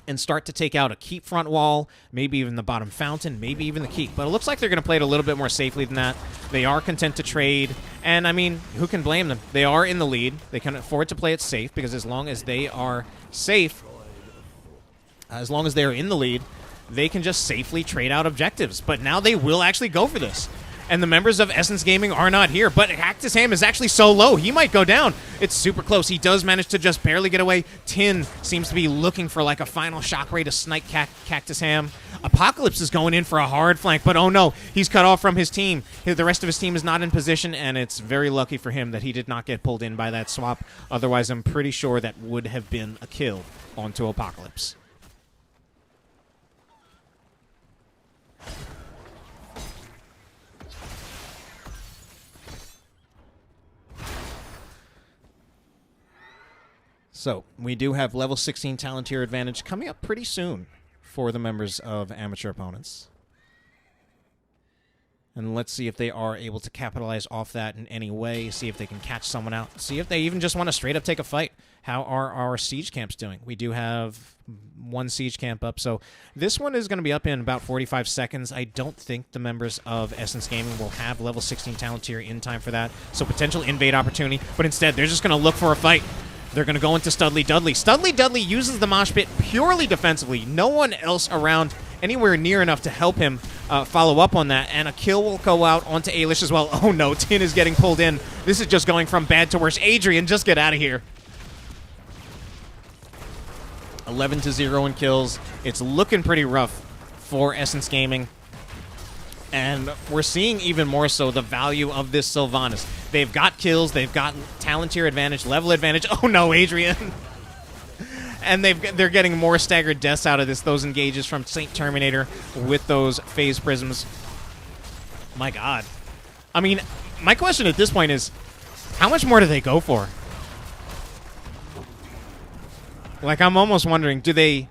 and start to take out a keep front wall, maybe even the bottom fountain, maybe even the keep. But it looks like they're going to play it a little bit more safely than that. They are content to trade, and I mean, who can blame them? They are in the lead. They can afford to play it safe, because as long as they are safe, as long as they're in the lead, they can just safely trade out objectives. But now they will actually go for this. And the members of Essence Gaming are not here. But Cactus Ham is actually so low, he might go down. It's super close. He does manage to just barely get away. Tin seems to be looking for like a final shockwave to snipe Cactus Ham. Apocalypse is going in for a hard flank, but oh no, he's cut off from his team. The rest of his team is not in position, and it's very lucky for him that he did not get pulled in by that swap. Otherwise, I'm pretty sure that would have been a kill onto Apocalypse. So, we do have level 16 talent tier advantage coming up pretty soon for the members of Amateur Opponents. And let's see if they are able to capitalize off that in any way, see if they can catch someone out, see if they even just want to straight up take a fight. How are our siege camps doing? We do have one siege camp up, so this one is going to be up in about 45 seconds. I don't think the members of Essence Gaming will have level 16 talent tier in time for that, so potential invade opportunity, but instead they're just going to look for a fight. They're going to go into Studley Dudley. Studley Dudley uses the mosh pit purely defensively. No one else around anywhere near enough to help him follow up on that, and a kill will go out onto Ailish as well. Oh no, Tin is getting pulled in. This is just going from bad to worse. Adrian, just get out of here. 11-0 in kills. It's looking pretty rough for Essence Gaming. And we're seeing even more so the value of this Sylvanas. They've got kills, they've got talent tier advantage, level advantage. Oh no, Adrian. And they're getting more staggered deaths out of this, those engages from Saint Terminator with those phase prisms. My god. I mean, my question at this point is, how much more do they go for? Like, I'm almost wondering, do they...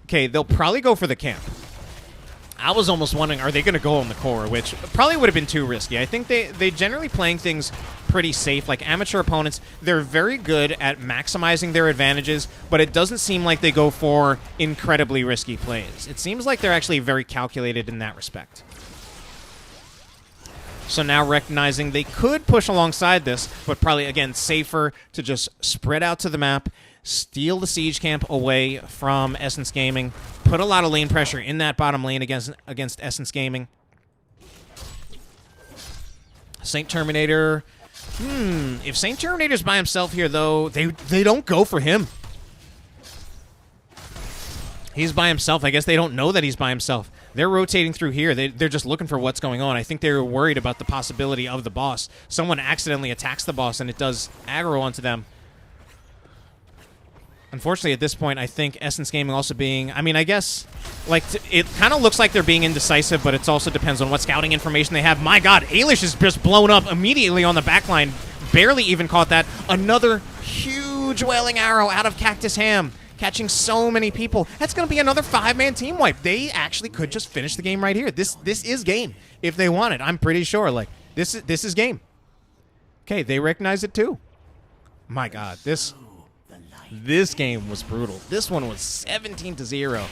Okay, they'll probably go for the camp. I was almost wondering, are they going to go on the core, which probably would have been too risky. I think they generally playing things pretty safe. Like Amateur Opponents, they're very good at maximizing their advantages, but it doesn't seem like they go for incredibly risky plays. It seems like they're actually very calculated in that respect. So now recognizing they could push alongside this, but probably, again, safer to just spread out to the map, steal the siege camp away from Essence Gaming, put a lot of lane pressure in that bottom lane against Essence Gaming. Saint Terminator. If Saint Terminator's by himself here, though, they don't go for him. He's by himself. I guess they don't know that he's by himself. They're rotating through here. They're just looking for what's going on. I think they were worried about the possibility of the boss. Someone accidentally attacks the boss, and it does aggro onto them. Unfortunately, at this point, I think Essence Gaming also being... I mean, I guess, like, it kind of looks like they're being indecisive, but it also depends on what scouting information they have. My god, Ailish is just blown up immediately on the backline. Barely even caught that. Another huge Wailing Arrow out of Cactus Ham, catching so many people. That's going to be another 5-man team wipe. They actually could just finish the game right here. This is game if they want it. I'm pretty sure. Like, this is game. Okay, they recognize it too. My god, this game was brutal. This one was 17-0.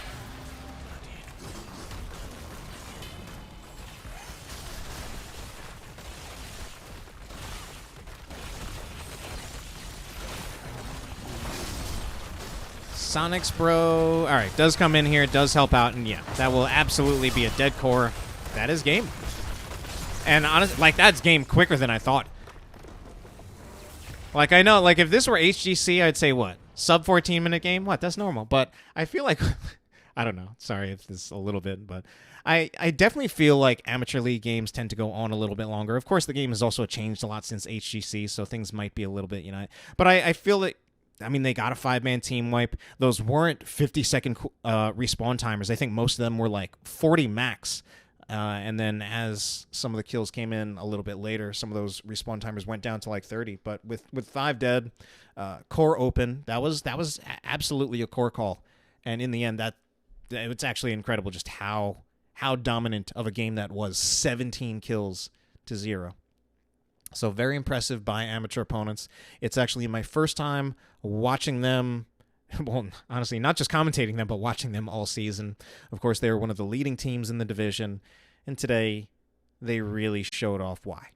Sonic's bro. All right, does come in here, does help out, and yeah, that will absolutely be a dead core. That is game. And honestly, like, that's game quicker than I thought. Like, I know, like, if this were HGC, I'd say what? Sub 14-minute game? What? That's normal. But I feel like, I don't know. Sorry if this is a little bit, but I definitely feel like amateur league games tend to go on a little bit longer. Of course, the game has also changed a lot since HGC, so things might be a little bit, But I feel that, I mean, they got a 5-man team wipe. Those weren't 50-second respawn timers. I think most of them were like 40 max. And then as some of the kills came in a little bit later, some of those respawn timers went down to like 30. But with 5 dead, core open, that was absolutely a core call. And in the end, it's actually incredible just how dominant of a game that was. 17 kills to 0. So very impressive by amateur opponents. It's actually my first time watching them. Well, honestly, not just commentating them, but watching them all season. Of course, they were one of the leading teams in the division, and today they really showed off why.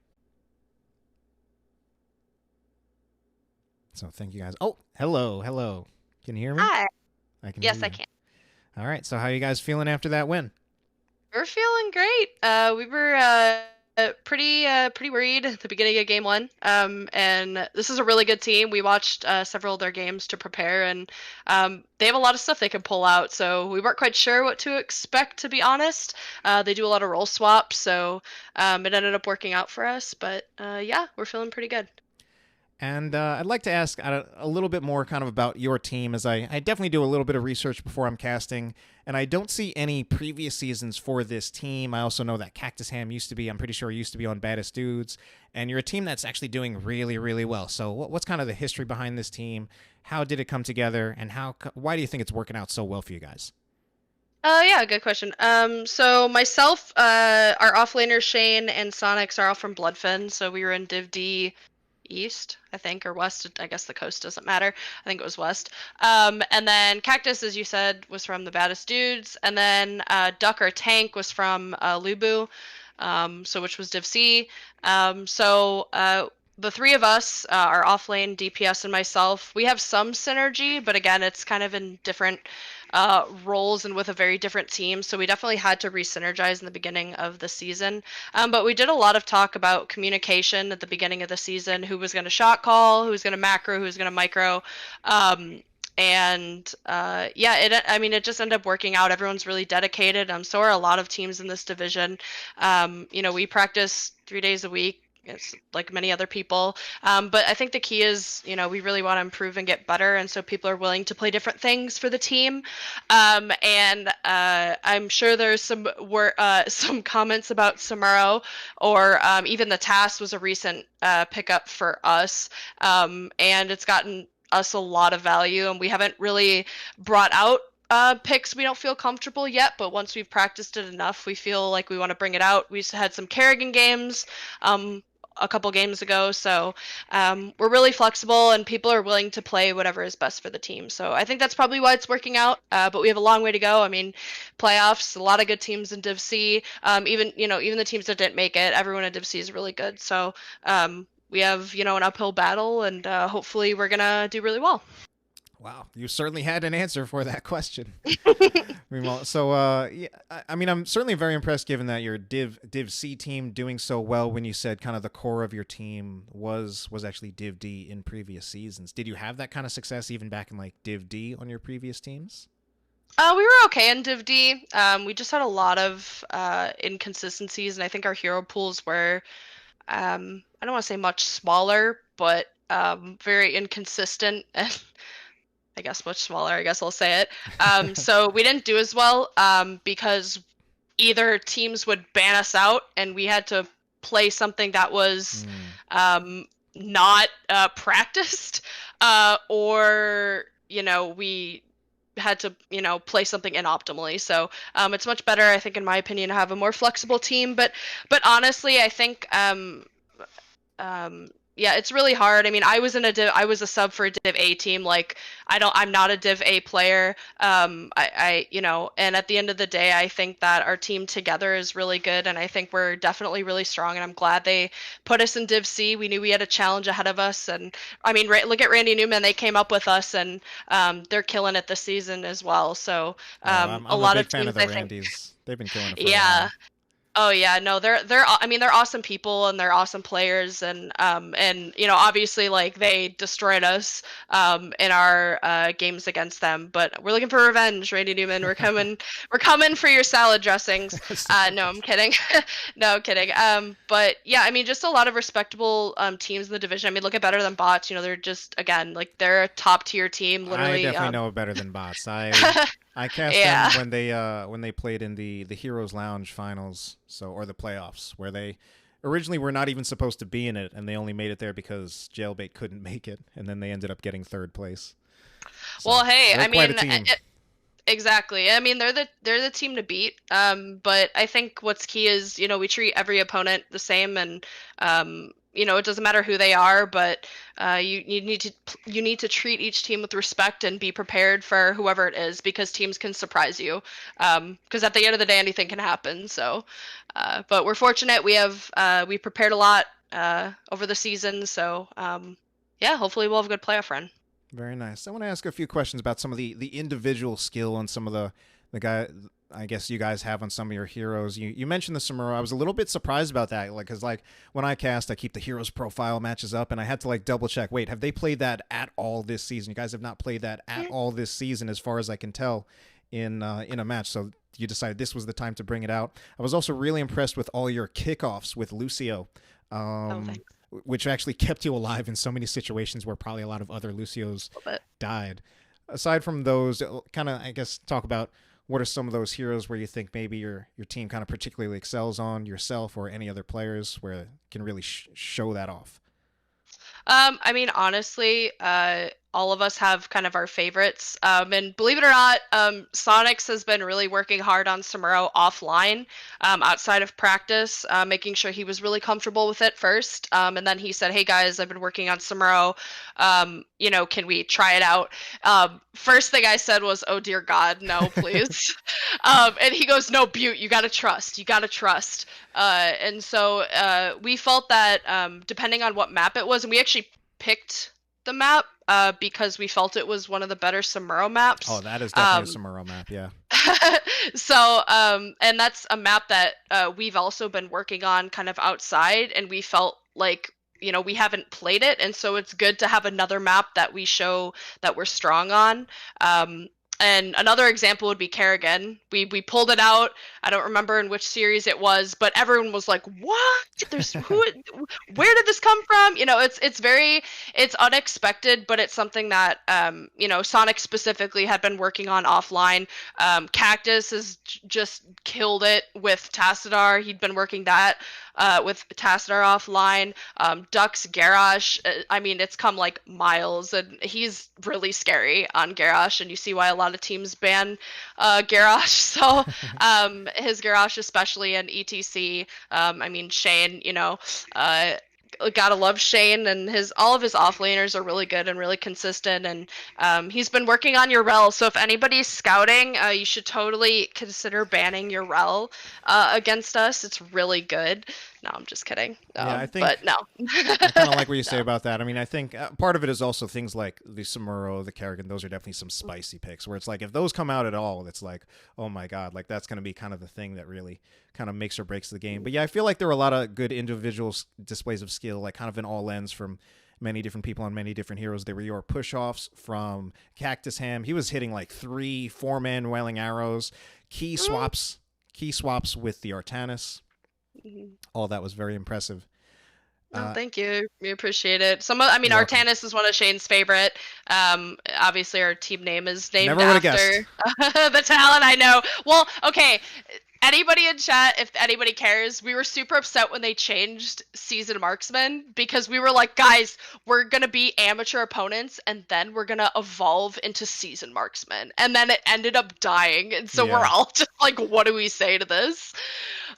So thank you guys. Oh, hello. Can you hear me? Hi. I can. Yes, hear I you. can. All right. So how are you guys feeling after that win? We're feeling great. We were pretty worried at the beginning of game one. And this is a really good team. We watched several of their games to prepare, and they have a lot of stuff they can pull out. So we weren't quite sure what to expect, to be honest. They do a lot of role swaps, so it ended up working out for us. But yeah, we're feeling pretty good. And I'd like to ask a little bit more kind of about your team, as I definitely do a little bit of research before I'm casting, and I don't see any previous seasons for this team. I also know that Cactus Ham I'm pretty sure used to be on Baddest Dudes, and you're a team that's actually doing really, really well. So what's kind of the history behind this team? How did it come together, and why do you think it's working out so well for you guys? Yeah, good question. So myself, our offlaners Shane and Sonics are all from Bloodfen, so we were in Div D East, I think, or West. I guess the coast doesn't matter. I think it was West. And then Cactus, as you said, was from the Baddest Dudes, and then Duck or Tank was from Lubu, so which was Div C. The three of us, our offlane DPS and myself, we have some synergy, but again, it's kind of in different roles and with a very different team. So we definitely had to re-synergize in the beginning of the season. But we did a lot of talk about communication at the beginning of the season, who was going to shot call, who was going to macro, who was going to micro. It just ended up working out. Everyone's really dedicated. So are a lot of teams in this division. We practice 3 days a week. It's like many other people. But I think the key is, we really want to improve and get better. And so people are willing to play different things for the team. I'm sure there's some comments about Samuro, or even the TAS was a recent pickup for us. And it's gotten us a lot of value, and we haven't really brought out picks we don't feel comfortable yet, but once we've practiced it enough, we feel like we want to bring it out. We had some Kerrigan games a couple games ago, so we're really flexible, and people are willing to play whatever is best for the team. So I think that's probably why it's working out, but we have a long way to go. I mean, playoffs, a lot of good teams in Div C. Even the teams that didn't make it, everyone in Div C is really good. So we have, an uphill battle, and hopefully we're going to do really well. Wow, you certainly had an answer for that question. So, I'm certainly very impressed, given that your Div C team doing so well. When you said kind of the core of your team was actually Div D in previous seasons, did you have that kind of success even back in like Div D on your previous teams? We were okay in Div D. We just had a lot of inconsistencies, and I think our hero pools were, I don't want to say much smaller, but very inconsistent. And I guess much smaller, I guess I'll say it. So we didn't do as well because either teams would ban us out, and we had to play something that was not practiced, or we had to play something inoptimally. So it's much better, I think, in my opinion, to have a more flexible team. But honestly, I think yeah, it's really hard. I mean, I was a sub for a Div A team. Like, I'm not a Div A player. And at the end of the day, I think that our team together is really good, and I think we're definitely really strong, and I'm glad they put us in Div C. We knew we had a challenge ahead of us, and I mean, look at Randy Newman. They came up with us, and they're killing it this season as well. So I'm a lot a big of fan teams, of the I think, Randys. They've been killing it for a yeah. while. Oh yeah, no, I mean they're awesome people and they're awesome players and you know obviously like they destroyed us in our games against them, but we're looking for revenge, Randy Newman. We're coming for your salad dressings. No, I'm kidding. No, I'm kidding. But yeah, I mean just a lot of respectable teams in the division. I mean look at Better Than Bots, you know, they're just again like they're a top tier team I literally definitely know better than bots. I cast yeah. them when they played in the Heroes Lounge finals, so or the playoffs, where they originally were not even supposed to be in it, and they only made it there because Jailbait couldn't make it, and then they ended up getting third place. Well, So hey, they're I quite a mean, team. exactly. I mean, they're the team to beat. But I think what's key is, you know, we treat every opponent the same, and you know, it doesn't matter who they are, but you need to treat each team with respect and be prepared for whoever it is because teams can surprise you. Because at the end of the day, anything can happen. So, but we're fortunate. We prepared a lot over the season, so yeah, hopefully we'll have a good playoff run. Very nice. I want to ask a few questions about some of the individual skill on some of the guy. I guess you guys have on some of your heroes. You mentioned the Samuro. I was a little bit surprised about that, like because like when I cast, I keep the heroes profile matches up, and I had to like double check. Wait, have they played that at all this season? You guys have not played that at all this season, as far as I can tell, in a match. So you decided this was the time to bring it out. I was also really impressed with all your kickoffs with Lucio. Oh, Um, thanks. which actually kept you alive in so many situations where probably a lot of other Lucios A little bit. died. Aside from those, kind of, I guess, talk about what are some of those heroes where you think maybe your team kind of particularly excels on yourself or any other players where can really show that off. I mean, honestly, all of us have kind of our favorites. And believe it or not, Sonics has been really working hard on Samuro offline, outside of practice, making sure he was really comfortable with it first. And then he said, "Hey guys, I've been working on Samuro. You know, can we try it out?" First thing I said was, "Oh dear God, no, please." And he goes, "No, Butte, you gotta trust. You gotta trust." And so we felt that depending on what map it was, and we actually picked the map because we felt it was one of the better Samuro Oh, maps. that is definitely a Um, Samuro map. Yeah. so, and that's a map that we've also been working on kind of outside, and we felt like, you know, we haven't played it, and so it's good to have another map that we show that we're strong on. Um, and another example would be Kerrigan. We pulled it out. I don't remember in which series it was, but everyone was like, "What? There's who? Where did this come from?" You know, it's unexpected, but it's something that you know, Sonic specifically had been working on offline. Cactus has just killed it with Tassadar. He'd been working that with Tassadar offline. Duck's Garrosh, I mean, it's come like miles, and he's really scary on Garrosh, and you see why a lot of teams ban Garrosh. So his Garrosh, especially in ETC, I mean, Shane, you know, gotta love Shane, and his all of his offlaners are really good and really consistent, and he's been working on your rel. So if anybody's scouting, you should totally consider banning your rel against us. It's really good. No, I'm just kidding. Yeah, I think But no. I kind of like what you say No. about that. I mean, I think part of it is also things like the Samuro, the Kerrigan. Those are definitely some spicy picks. Where it's like if those come out at all, it's like, oh my god, like that's going to be kind of the thing that really kind of makes or breaks the game. But yeah, I feel like there are a lot of good individual displays of skill, like kind of in all ends from many different people on many different heroes. There were your push offs from Cactus Ham. He was hitting like 3 4-man wailing arrows, key swaps, key swaps with the Artanis. Mhm. All that was very impressive. No, Uh, thank you. We appreciate it. I mean, you're welcome. Artanis is one of Shane's favorite. Obviously, our team name is named Never would have after guessed. the talent. I know. Well, okay. Anybody in chat, if anybody cares, we were super upset when they changed season marksman because we were like, guys, we're gonna be amateur opponents and then we're gonna evolve into season marksman, and then it ended up dying, and so we're Yeah. all just like, what do we say to this?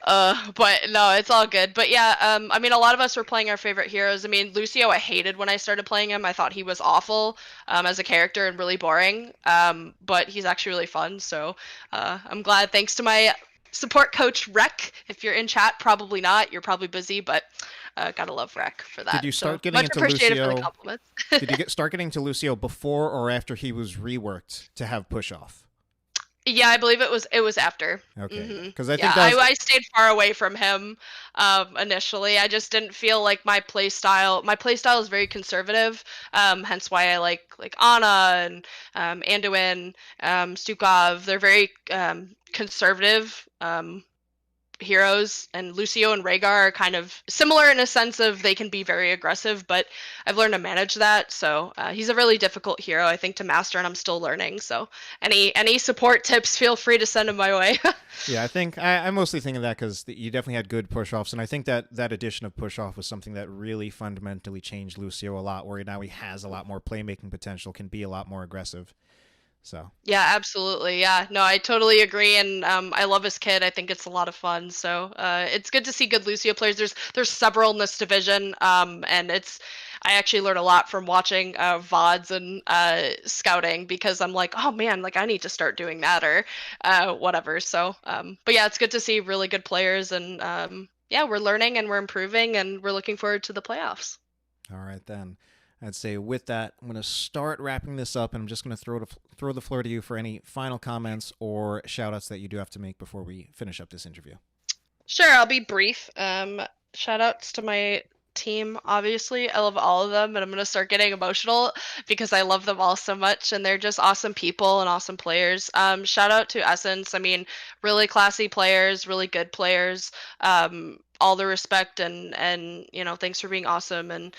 But no, it's all good. But yeah, I mean, a lot of us were playing our favorite heroes. I mean, Lucio, I hated when I started playing him. I thought he was awful as a character and really boring. But he's actually really fun. So I'm glad. Thanks to my support coach Rec. If you're in chat, probably not. You're probably busy, but gotta love Rec for Did that. you So start getting much into appreciated for the Lucio? compliments. Did you start getting to Lucio before or after he was reworked to have push off? Yeah, I believe it was after. Okay, yeah, hmm because I Yeah, think that I was. I stayed far away from him initially. I just didn't feel like my play style is very conservative. Hence why I like Ana and Anduin, Stukov. They're very conservative. Heroes, and Lucio and Rhaegar are kind of similar in a sense of they can be very aggressive, but I've learned to manage that. So he's a really difficult hero, I think, to master, and I'm still learning. So any support tips, feel free to send them my way. Yeah, I think I'm mostly thinking that because you definitely had good push offs, and I think that that addition of push off was something that really fundamentally changed Lucio a lot. Where now he has a lot more playmaking potential, can be a lot more aggressive. So Yeah, absolutely. Yeah, no, I totally agree, and I love his kid. I think it's a lot of fun. So it's good to see good Lucio players. There's several in this division, and I actually learned a lot from watching VODs and scouting because I'm like, oh man, like I need to start doing that or whatever. So, but yeah, it's good to see really good players, and yeah, we're learning and we're improving, and we're looking forward to the playoffs. all right then. I'd say with that, I'm going to start wrapping this up, and I'm just going to throw the floor to you for any final comments or shout outs that you do have to make before we finish up this interview. Sure, I'll be brief. Shout outs to my team, obviously. I love all of them, and I'm gonna start getting emotional because I love them all so much, and they're just awesome people and awesome players. Shout out to Essence. I mean, really classy players, really good players. All the respect and thanks for being awesome, and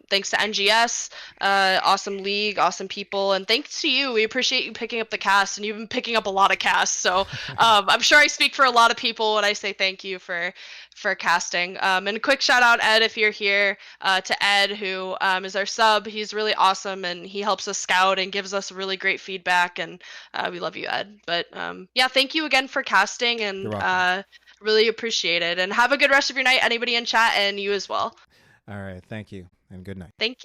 thanks to NGS, awesome league, awesome people, and thanks to you. We appreciate you picking up the cast, and you've been picking up a lot of casts. So I'm sure I speak for a lot of people when I say thank you for casting. And a quick shout out, Ed, if you're here, to Ed, who is our sub. He's really awesome, and he helps us scout and gives us really great feedback. And we love you, Ed. But yeah, thank you again for casting, You're and welcome. really appreciate it. And have a good rest of your night, anybody in chat, and you as well. All right, thank you, and good night. Thank you.